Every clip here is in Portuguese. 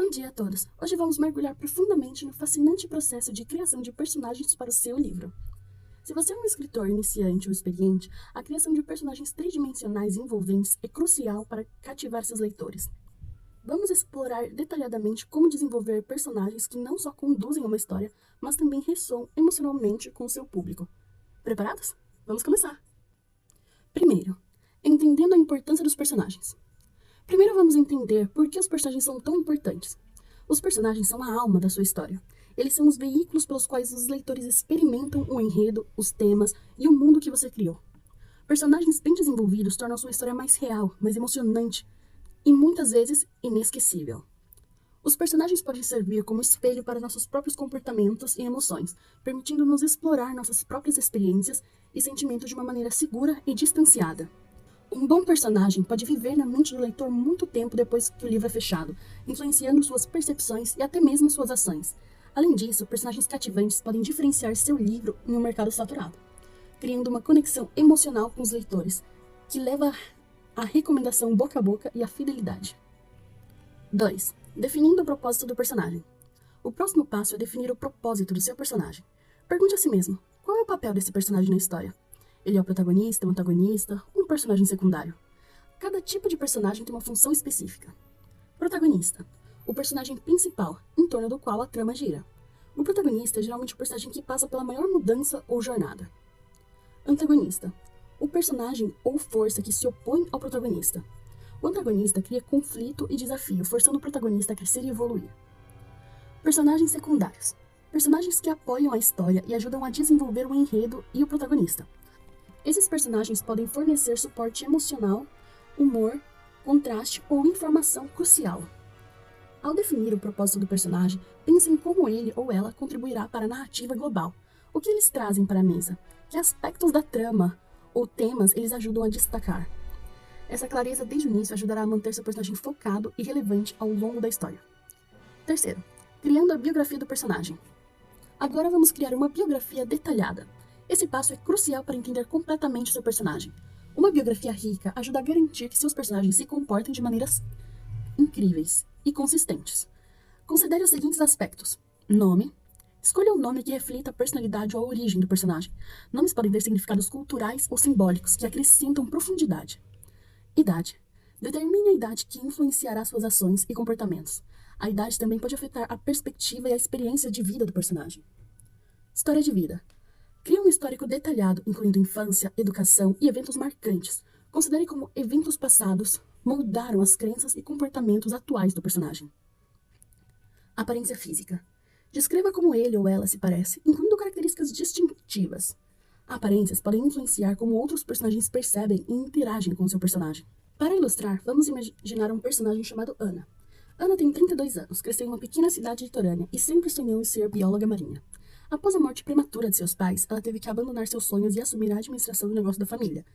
Bom dia a todos! Hoje vamos mergulhar profundamente no fascinante processo de criação de personagens para o seu livro. Se você é um escritor iniciante ou experiente, a criação de personagens tridimensionais e envolventes é crucial para cativar seus leitores. Vamos explorar detalhadamente como desenvolver personagens que não só conduzem a uma história, mas também ressoam emocionalmente com o seu público. Preparados? Vamos começar! Primeiro, entendendo a importância dos personagens. Primeiro vamos entender por que os personagens são tão importantes. Os personagens são a alma da sua história. Eles são os veículos pelos quais os leitores experimentam o enredo, os temas e o mundo que você criou. Personagens bem desenvolvidos tornam sua história mais real, mais emocionante e muitas vezes inesquecível. Os personagens podem servir como espelho para nossos próprios comportamentos e emoções, permitindo-nos explorar nossas próprias experiências e sentimentos de uma maneira segura e distanciada. Um bom personagem pode viver na mente do leitor muito tempo depois que o livro é fechado, influenciando suas percepções e até mesmo suas ações. Além disso, personagens cativantes podem diferenciar seu livro em um mercado saturado, criando uma conexão emocional com os leitores, que leva à recomendação boca a boca e à fidelidade. 2. Definindo o propósito do personagem. O próximo passo é definir o propósito do seu personagem. Pergunte a si mesmo, qual é o papel desse personagem na história? Ele é o protagonista, o antagonista, ou um personagem secundário? Cada tipo de personagem tem uma função específica. Protagonista. O personagem principal, em torno do qual a trama gira. O protagonista é geralmente o personagem que passa pela maior mudança ou jornada. Antagonista. O personagem ou força que se opõe ao protagonista. O antagonista cria conflito e desafio, forçando o protagonista a crescer e evoluir. Personagens secundários. Personagens que apoiam a história e ajudam a desenvolver o enredo e o protagonista. Esses personagens podem fornecer suporte emocional, humor, contraste ou informação crucial. Ao definir o propósito do personagem, pense em como ele ou ela contribuirá para a narrativa global. O que eles trazem para a mesa? Que aspectos da trama ou temas eles ajudam a destacar? Essa clareza desde o início ajudará a manter seu personagem focado e relevante ao longo da história. Terceiro, criando a biografia do personagem. Agora vamos criar uma biografia detalhada. Esse passo é crucial para entender completamente o seu personagem. Uma biografia rica ajuda a garantir que seus personagens se comportem de maneiras incríveis e consistentes. Considere os seguintes aspectos. Nome. Escolha um nome que reflita a personalidade ou a origem do personagem. Nomes podem ter significados culturais ou simbólicos que acrescentam profundidade. Idade. Determine a idade que influenciará suas ações e comportamentos. A idade também pode afetar a perspectiva e a experiência de vida do personagem. História de vida. Crie um histórico detalhado, incluindo infância, educação e eventos marcantes. Considere como eventos passados moldaram as crenças e comportamentos atuais do personagem. Aparência física. Descreva como ele ou ela se parece, incluindo características distintivas. Aparências podem influenciar como outros personagens percebem e interagem com seu personagem. Para ilustrar, vamos imaginar um personagem chamado Ana. Ana tem 32 anos, cresceu em uma pequena cidade litorânea e sempre sonhou em ser bióloga marinha. Após a morte prematura de seus pais, ela teve que abandonar seus sonhos e assumir a administração do negócio da família.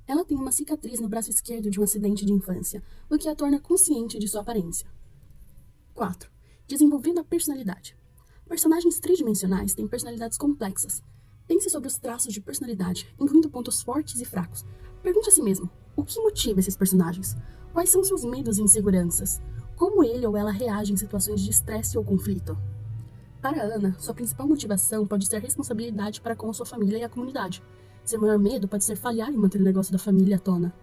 Ela tem uma cicatriz no braço esquerdo de um acidente de infância, o que a torna consciente de sua aparência. 4. Desenvolvendo a personalidade. Personagens tridimensionais têm personalidades complexas. Pense sobre os traços de personalidade, incluindo pontos fortes e fracos. Pergunte a si mesmo, o que motiva esses personagens? Quais são seus medos e inseguranças? Como ele ou ela reage em situações de estresse ou conflito? Para Ana, sua principal motivação pode ser a responsabilidade para com a sua família e a comunidade. Seu maior medo pode ser falhar em manter o negócio da família à tona.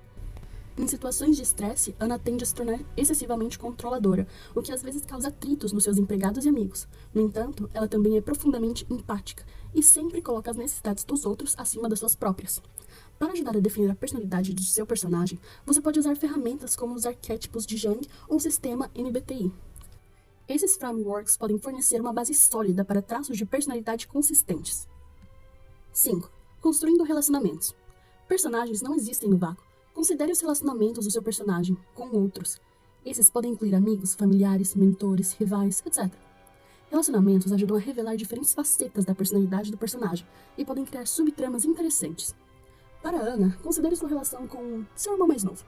Em situações de estresse, Ana tende a se tornar excessivamente controladora, o que às vezes causa atritos nos seus empregados e amigos. No entanto, ela também é profundamente empática e sempre coloca as necessidades dos outros acima das suas próprias. Para ajudar a definir a personalidade do seu personagem, você pode usar ferramentas como os arquétipos de Jung ou o sistema MBTI. Esses frameworks podem fornecer uma base sólida para traços de personalidade consistentes. 5. Construindo relacionamentos. Personagens não existem no vácuo. Considere os relacionamentos do seu personagem com outros. Esses podem incluir amigos, familiares, mentores, rivais, etc. Relacionamentos ajudam a revelar diferentes facetas da personalidade do personagem e podem criar subtramas interessantes. Para Ana, considere sua relação com seu irmão mais novo,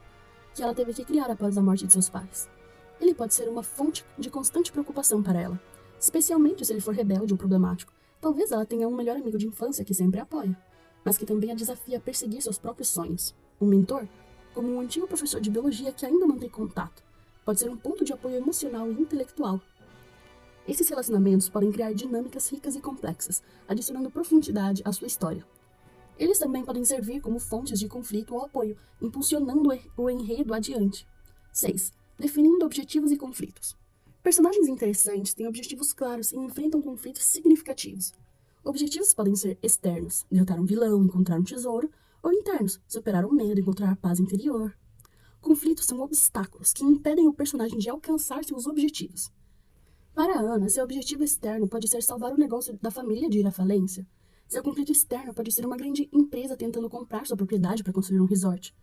que ela teve que criar após a morte de seus pais. Ele pode ser uma fonte de constante preocupação para ela, especialmente se ele for rebelde ou problemático. Talvez ela tenha um melhor amigo de infância que sempre a apoia, mas que também a desafia a perseguir seus próprios sonhos. Um mentor, como um antigo professor de biologia que ainda mantém contato. pode ser um ponto de apoio emocional e intelectual. Esses relacionamentos podem criar dinâmicas ricas e complexas, adicionando profundidade à sua história. Eles também podem servir como fontes de conflito ou apoio, impulsionando o enredo adiante. 6. Definindo objetivos e conflitos. Personagens interessantes têm objetivos claros e enfrentam conflitos significativos. Objetivos podem ser externos, derrotar um vilão, encontrar um tesouro, ou internos, superar um medo, encontrar a paz interior. Conflitos são obstáculos que impedem o personagem de alcançar seus objetivos. Para Ana, seu objetivo externo pode ser salvar o negócio da família de ir à falência. Seu conflito externo pode ser uma grande empresa tentando comprar sua propriedade para construir um resort.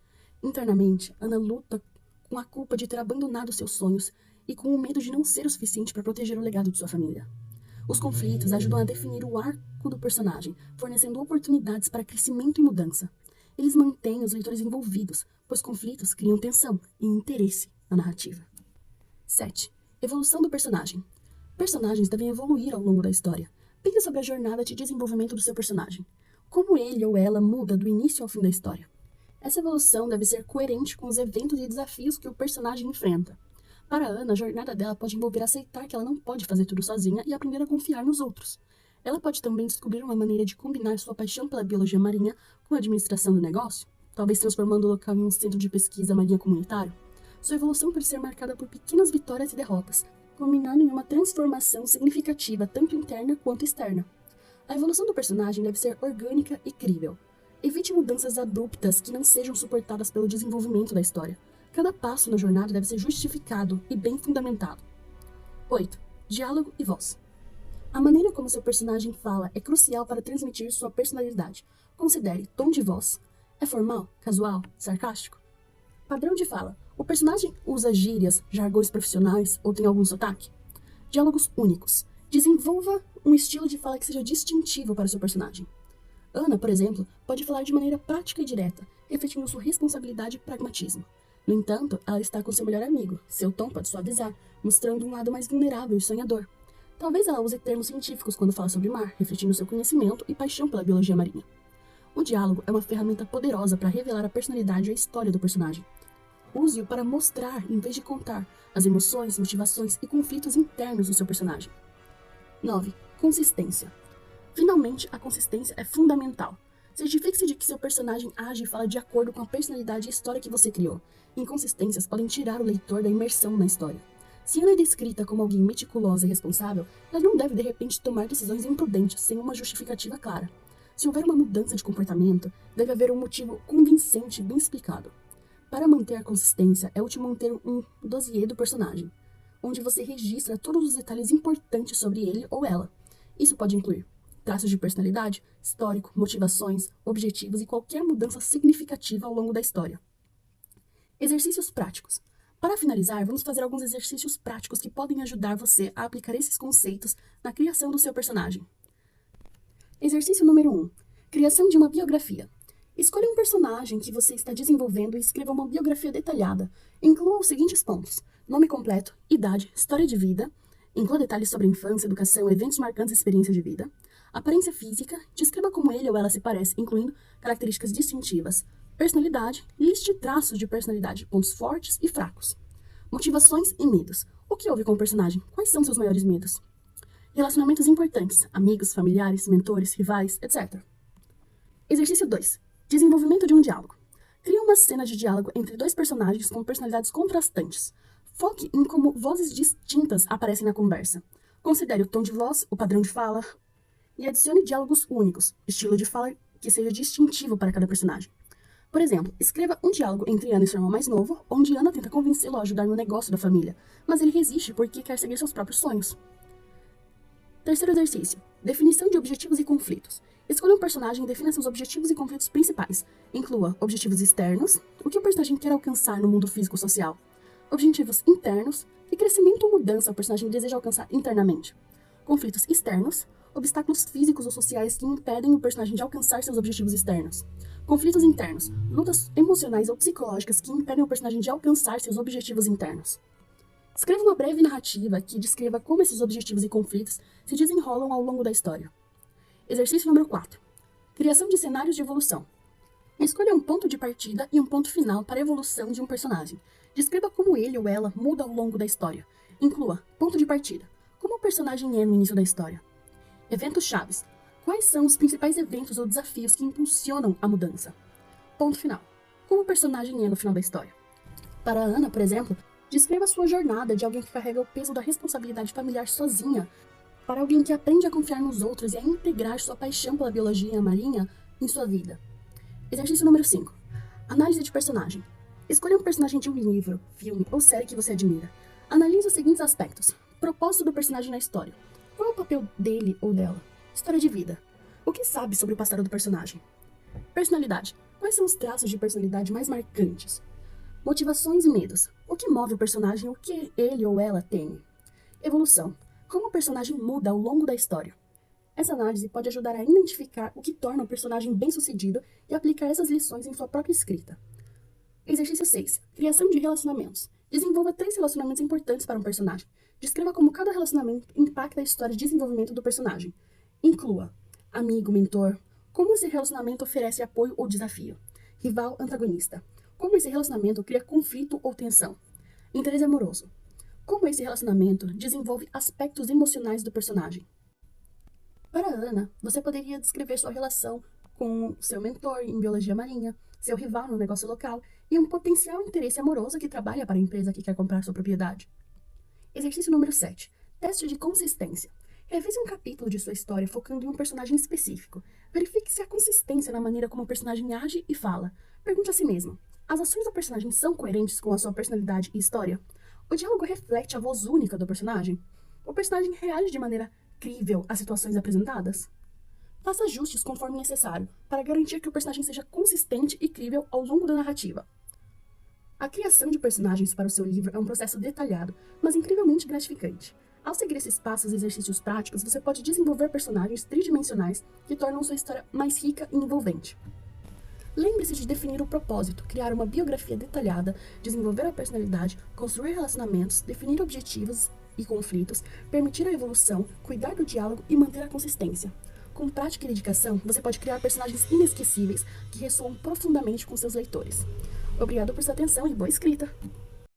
Internamente, Ana luta com a culpa de ter abandonado seus sonhos e com o medo de não ser o suficiente para proteger o legado de sua família. Os conflitos ajudam a definir o arco do personagem, fornecendo oportunidades para crescimento e mudança. Eles mantêm os leitores envolvidos, pois conflitos criam tensão e interesse na narrativa. 7. Evolução do personagem. Personagens devem evoluir ao longo da história. Pense sobre a jornada de desenvolvimento do seu personagem. Como ele ou ela muda do início ao fim da história. Essa evolução deve ser coerente com os eventos e desafios que o personagem enfrenta. Para Ana, a jornada dela pode envolver aceitar que ela não pode fazer tudo sozinha e aprender a confiar nos outros. Ela pode também descobrir uma maneira de combinar sua paixão pela biologia marinha com a administração do negócio, talvez transformando o local em um centro de pesquisa marinha comunitário. Sua evolução pode ser marcada por pequenas vitórias e derrotas, culminando em uma transformação significativa tanto interna quanto externa. A evolução do personagem deve ser orgânica e crível. Evite mudanças abruptas que não sejam suportadas pelo desenvolvimento da história. Cada passo na jornada deve ser justificado e bem fundamentado. 8. Diálogo e voz. A maneira como seu personagem fala é crucial para transmitir sua personalidade. Considere tom de voz. É formal, casual, sarcástico? Padrão de fala. O personagem usa gírias, jargões profissionais ou tem algum sotaque? Diálogos únicos. Desenvolva um estilo de fala que seja distintivo para o seu personagem. Ana, por exemplo, pode falar de maneira prática e direta, refletindo sua responsabilidade e pragmatismo. No entanto, ela está com seu melhor amigo. Seu tom pode suavizar, mostrando um lado mais vulnerável e sonhador. Talvez ela use termos científicos quando fala sobre mar, refletindo seu conhecimento e paixão pela biologia marinha. O diálogo é uma ferramenta poderosa para revelar a personalidade e a história do personagem. Use-o para mostrar, em vez de contar, as emoções, motivações e conflitos internos do seu personagem. 9. Consistência. Finalmente, a consistência é fundamental. Certifique-se de que seu personagem age e fala de acordo com a personalidade e história que você criou. Inconsistências podem tirar o leitor da imersão na história. Se Ana é descrita como alguém meticulosa e responsável, ela não deve de repente tomar decisões imprudentes sem uma justificativa clara. Se houver uma mudança de comportamento, deve haver um motivo convincente e bem explicado. Para manter a consistência, é útil manter um dossiê do personagem, onde você registra todos os detalhes importantes sobre ele ou ela. Isso pode incluir traços de personalidade, histórico, motivações, objetivos e qualquer mudança significativa ao longo da história. Exercícios práticos. Para finalizar, vamos fazer alguns exercícios práticos que podem ajudar você a aplicar esses conceitos na criação do seu personagem. Exercício número 1. Criação de uma biografia. Escolha um personagem que você está desenvolvendo e escreva uma biografia detalhada. Inclua os seguintes pontos: nome completo, idade, história de vida. Inclua detalhes sobre infância, educação, eventos marcantes e experiência de vida. Aparência física. Descreva como ele ou ela se parece, incluindo características distintivas. Personalidade. Liste traços de personalidade, pontos fortes e fracos. Motivações e medos. O que houve com o personagem? Quais são seus maiores medos? Relacionamentos importantes. Amigos, familiares, mentores, rivais, etc. Exercício 2. Desenvolvimento de um diálogo. Crie uma cena de diálogo entre dois personagens com personalidades contrastantes. Foque em como vozes distintas aparecem na conversa. Considere o tom de voz, o padrão de fala e adicione diálogos únicos, estilo de fala que seja distintivo para cada personagem. Por exemplo, escreva um diálogo entre Ana e seu irmão mais novo, onde Ana tenta convencê-lo a ajudar no negócio da família, mas ele resiste porque quer seguir seus próprios sonhos. Terceiro exercício. Definição de objetivos e conflitos. Escolha um personagem e defina seus objetivos e conflitos principais. Inclua objetivos externos, o que o personagem quer alcançar no mundo físico-social. Objetivos internos, que crescimento ou mudança o personagem deseja alcançar internamente. Conflitos externos, obstáculos físicos ou sociais que impedem o personagem de alcançar seus objetivos externos. Conflitos internos, lutas emocionais ou psicológicas que impedem o personagem de alcançar seus objetivos internos. Escreva uma breve narrativa que descreva como esses objetivos e conflitos se desenrolam ao longo da história. Exercício número 4. Criação de cenários de evolução. Escolha um ponto de partida e um ponto final para a evolução de um personagem. Descreva como ele ou ela muda ao longo da história. Inclua ponto de partida. Como o personagem é no início da história. Eventos chaves. Quais são os principais eventos ou desafios que impulsionam a mudança? Ponto final. Como o personagem é no final da história. Para a Ana, por exemplo, descreva sua jornada de alguém que carrega o peso da responsabilidade familiar sozinha para alguém que aprende a confiar nos outros e a integrar sua paixão pela biologia marinha em sua vida. Exercício número 5. Análise de personagem. Escolha um personagem de um livro, filme ou série que você admira. Analise os seguintes aspectos. Propósito do personagem na história. Qual é o papel dele ou dela? História de vida. O que sabe sobre o passado do personagem? Personalidade. Quais são os traços de personalidade mais marcantes? Motivações e medos. O que move o personagem e o que ele ou ela teme? Evolução. Como o personagem muda ao longo da história? Essa análise pode ajudar a identificar o que torna o personagem bem-sucedido e aplicar essas lições em sua própria escrita. Exercício 6. Criação de relacionamentos. Desenvolva 3 relacionamentos importantes para um personagem. Descreva como cada relacionamento impacta a história de desenvolvimento do personagem. Inclua amigo, mentor. Como esse relacionamento oferece apoio ou desafio? Rival, antagonista. Como esse relacionamento cria conflito ou tensão? Interesse amoroso. Como esse relacionamento desenvolve aspectos emocionais do personagem? Para a Ana, você poderia descrever sua relação com seu mentor em biologia marinha, seu rival no negócio local e um potencial interesse amoroso que trabalha para a empresa que quer comprar sua propriedade. Exercício número 7. Teste de consistência. Revise um capítulo de sua história focando em um personagem específico. Verifique se há consistência na maneira como o personagem age e fala. Pergunte a si mesmo: as ações do personagem são coerentes com a sua personalidade e história? O diálogo reflete a voz única do personagem? O personagem reage de maneira crível às situações apresentadas? Faça ajustes conforme necessário, para garantir que o personagem seja consistente e crível ao longo da narrativa. A criação de personagens para o seu livro é um processo detalhado, mas incrivelmente gratificante. Ao seguir esses passos e exercícios práticos, você pode desenvolver personagens tridimensionais que tornam sua história mais rica e envolvente. Lembre-se de definir o propósito, criar uma biografia detalhada, desenvolver a personalidade, construir relacionamentos, definir objetivos e conflitos, permitir a evolução, cuidar do diálogo e manter a consistência. Com prática e dedicação, você pode criar personagens inesquecíveis que ressoam profundamente com seus leitores. Obrigado por sua atenção e boa escrita!